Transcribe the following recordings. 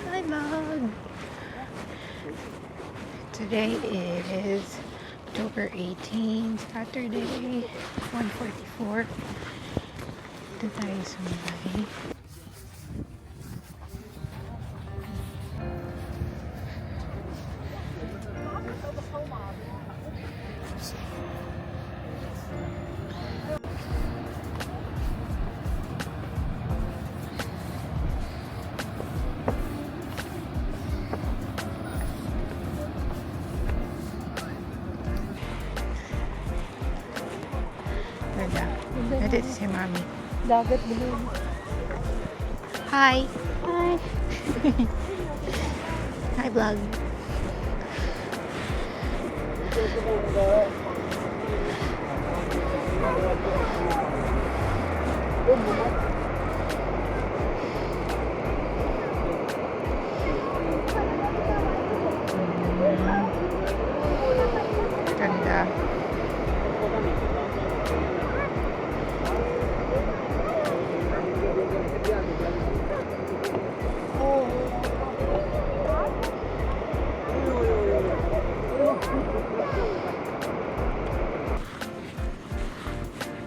Hi, vlog! Today is October 18, Saturday, 1:44. Dito tayo sa bahay. Ito si Mami. Dagat bilog. Hi! Hi! Hi, vlog! Ganda.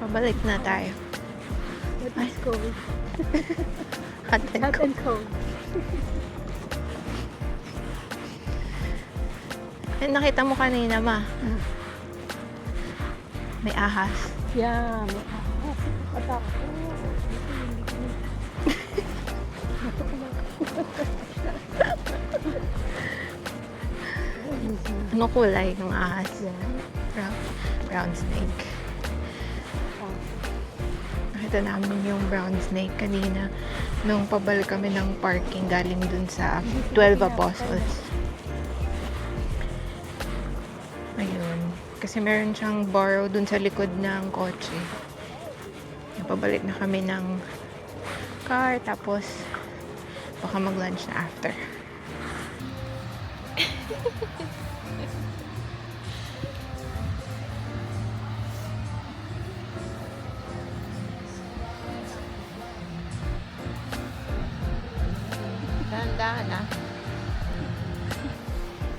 Pabalik na tayo. What is cold? Hot and Hot cold. and cold. Eh, nakita mo kanina, Ma. May ahas. Yeah, may ahas. Atak. Ano kulay ng ahas? Yeah. Brown snake. Nakita namin yung brown snake kanina nung pabalik kami ng parking galing dun sa 12 Apostles. Ayun. Kasi meron siyang borrow dun sa likod ng kotse. Pabalik na kami ng car, tapos baka mag-lunch na after. Dahan-dahan na.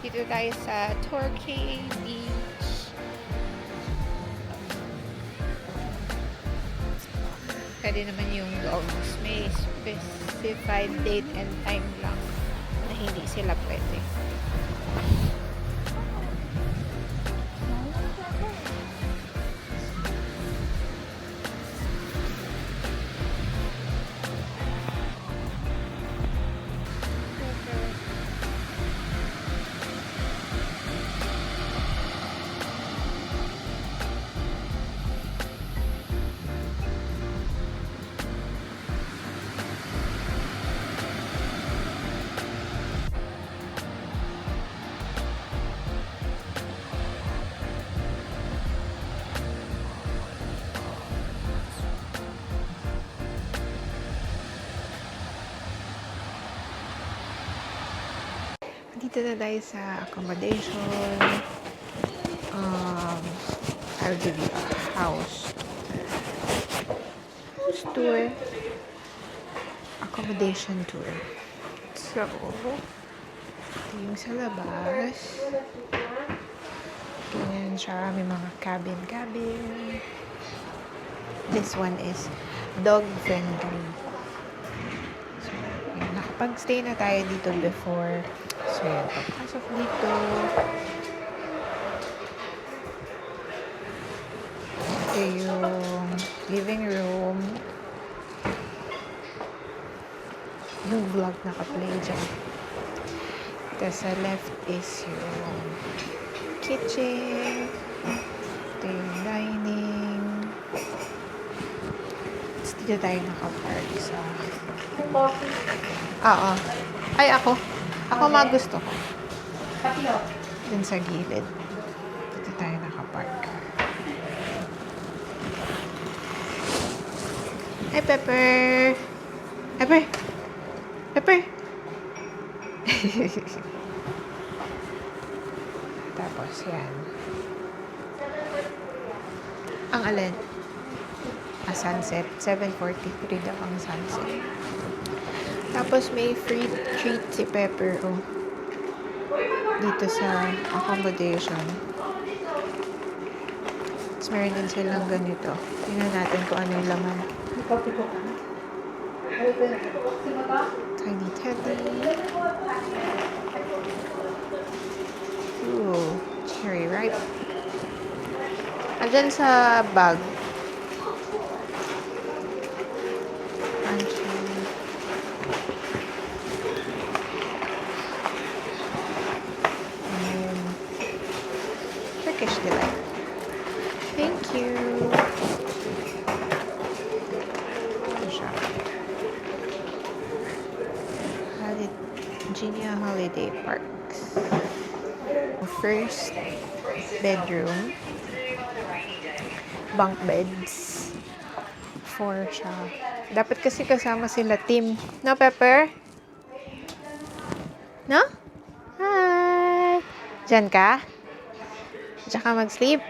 Dito tayo sa Torquay Beach. Pwede naman yung dogs. May specified date and time lang na hindi sila pwede. Dito na tayo sa accommodation. I'll give you a house tour. Accommodation tour. So, ito yung sa labas. Ganyan siya. May mga cabin. This one is dog friendly. So, yun. Nakapag-stay na tayo dito before. So, yun. Pagpasok dito. Ito yung living room. Yung vlog naka-play dyan. Tapos sa left is yung kitchen. Ito yung dining. Tapos dito tayo naka-park sa... Oo. Ay, ako. Ako gusto ko. Dun sa gilid. Dito tayo naka-park. Hi, Pepper! Pepper! Tapos, yan. Ang alin? Sunset. 7:43 daw ang sunset. Tapos may free treat si Pepper, oh. Dito sa accommodation. Tapos meron din silang ganito. Tingnan natin kung ano yung laman. Tiny Teddy. Ooh, cherry ripe. Andyan sa bag. Crunchy. And Turkish Delight. Thank you. Ito siya. Genia Holiday Parks. First bedroom. Bunk beds. 4 siya. Dapat kasi kasama sila team. No, Pepper? No? Hi! Diyan ka? Diyan ka mag-sleep?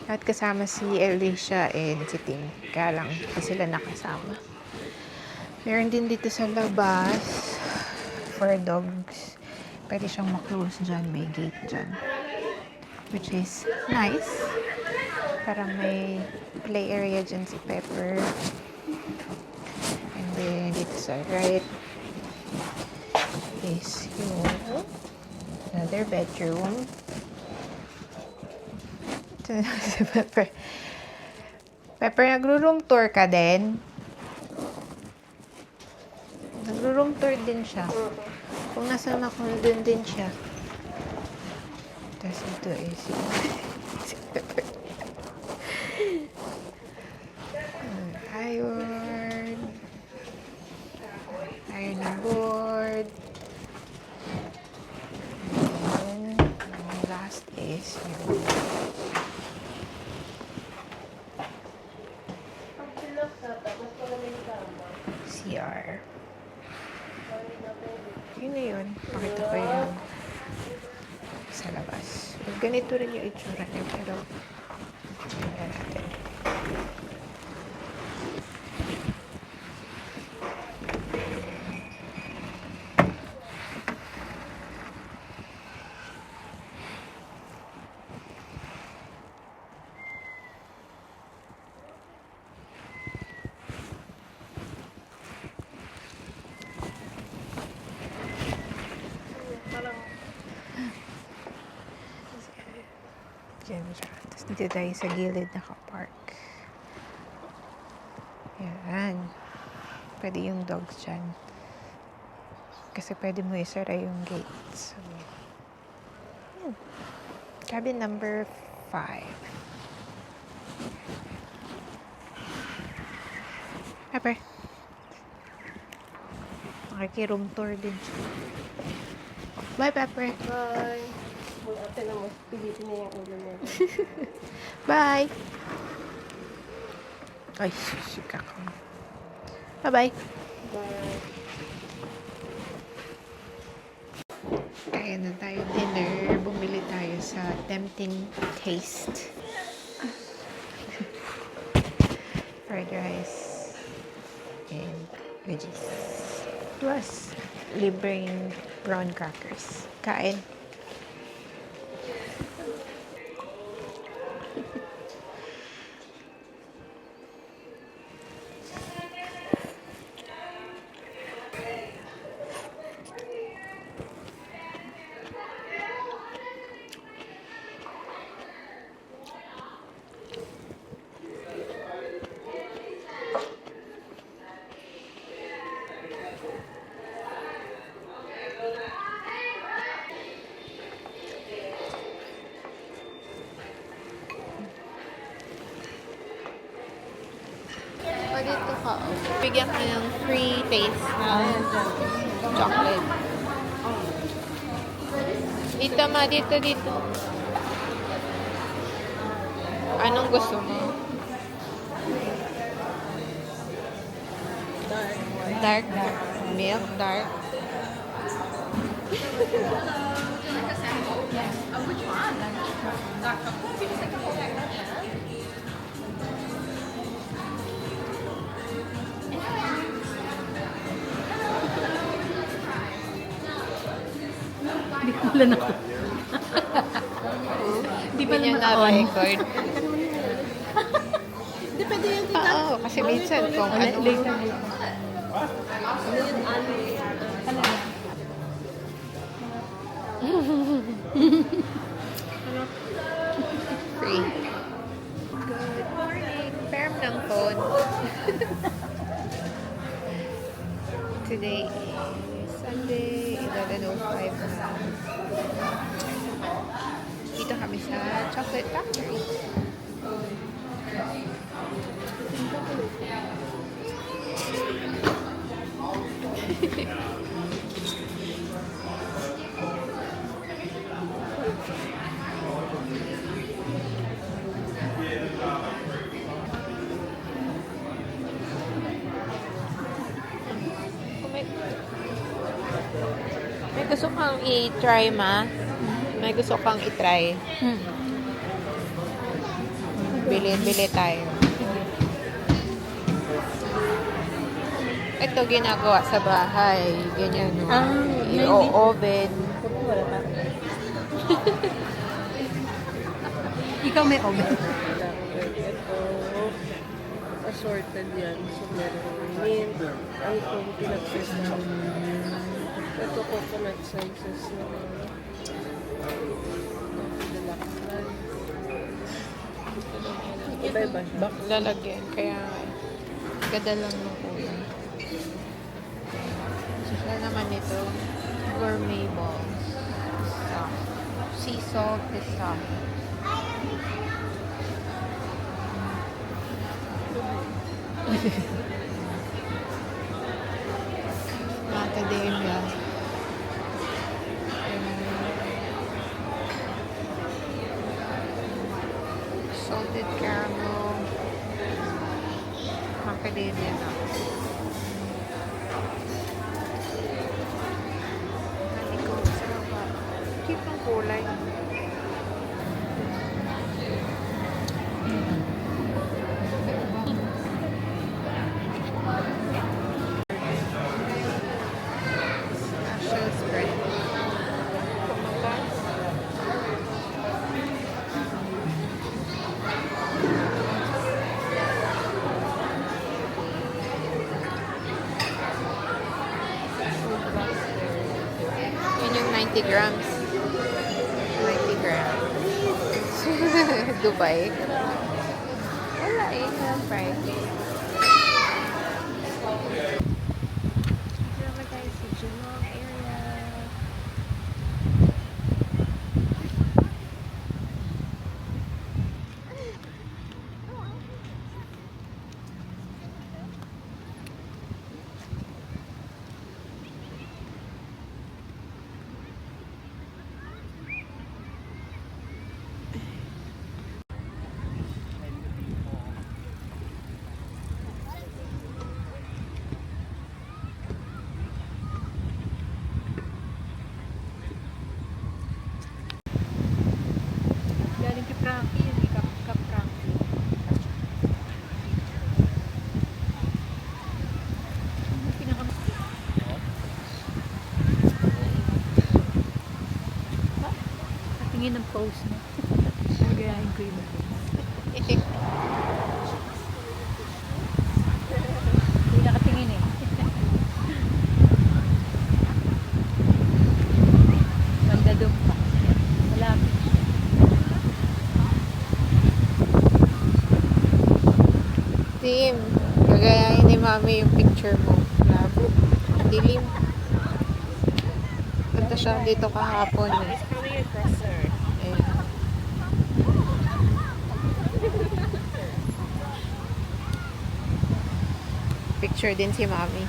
Dapat kasama si Alicia and si Tim. Kaya lang, hindi sila nakasama. Meron din dito sa labas for dogs. Pwede siyang ma-close dyan. May gate dyan. Which is nice. Parang may play area dyan si Pepper. And then, dito sa right is yung another bedroom. Ito na si Pepper. Pepper, nagro-room tour ka din? Nagro-room tour din siya. Kung nasaan ako, doon din siya. Tapos ito is si Pepper. Iron. Iron na board. And then, last is yung CR. Yun na yun. Pakita ko yung sa labas. Ganito rin yung itsura niya, pero tingnan natin. Diyan siya. Tapos dito tayo sa gilid naka-park. Yan. Pwede yung dogs dyan. Kasi pwede mo isara yung gate. So, yan. Cabin number 5. Pepper. Makiki-room tour din siya. Bye, Pepper. Bye. Kung ate na mas pilitin niya yung ulo niya. Bye. Ay, susika ko. Bye-bye. Bye. Kaya na tayo dinner. Bumili tayo sa Tempting Taste. Fried rice and veggies. Plus, libreng prawn crackers. Kain. Dito ka. Bigyan ka ng free taste ng chocolate. Dito ma, dito. Anong gusto mo? Dark milk, dark. Ulan ako. Hindi pa Hindi niya naman on. na-record. Hindi, pwede yan, tita. Oo, kasi minsan kung Wala, ano. later. Free. Good morning. Perm ng phone. Today is Sunday, 11:05 na. Dito kami sa Chocolate Factory. Kung may gusto kang i-try, ma? May gusto kang i-try. Bili tayo. Ito ginagawa sa bahay. Ganyan, no? I-oven. Wala pa. Ikaw may oven. Ito, assorted yan. So, meron mint. Ano itong pinag-sisa? Ito, coconut slices na deluxe slice. Iba-iba siya. Lalagyan. Kaya, ganda lang ng kulay. Isa naman ito, gourmet balls. Sea salt is soft. Macadamia. Salted caramel. Macadamia na. Naligo sa baba. Cute ang kulay. Special spread. Yun yung 90 grams. 90 grams. Dubai. Wala eh. Price. Dito naman tayo sa Geelong area. Galing kay Frankie, hindi ka Frankie. Ano pinaka... Ha? Tingin ng post mo. Nagayahin ko yung hindi nakatingin eh. Banda doon pa. Malapit. Tim, gagayahin ni mami yung picture mo. Labo. Ang dilim. Punta siya dito kahapon eh. Eh. Picture din si mami.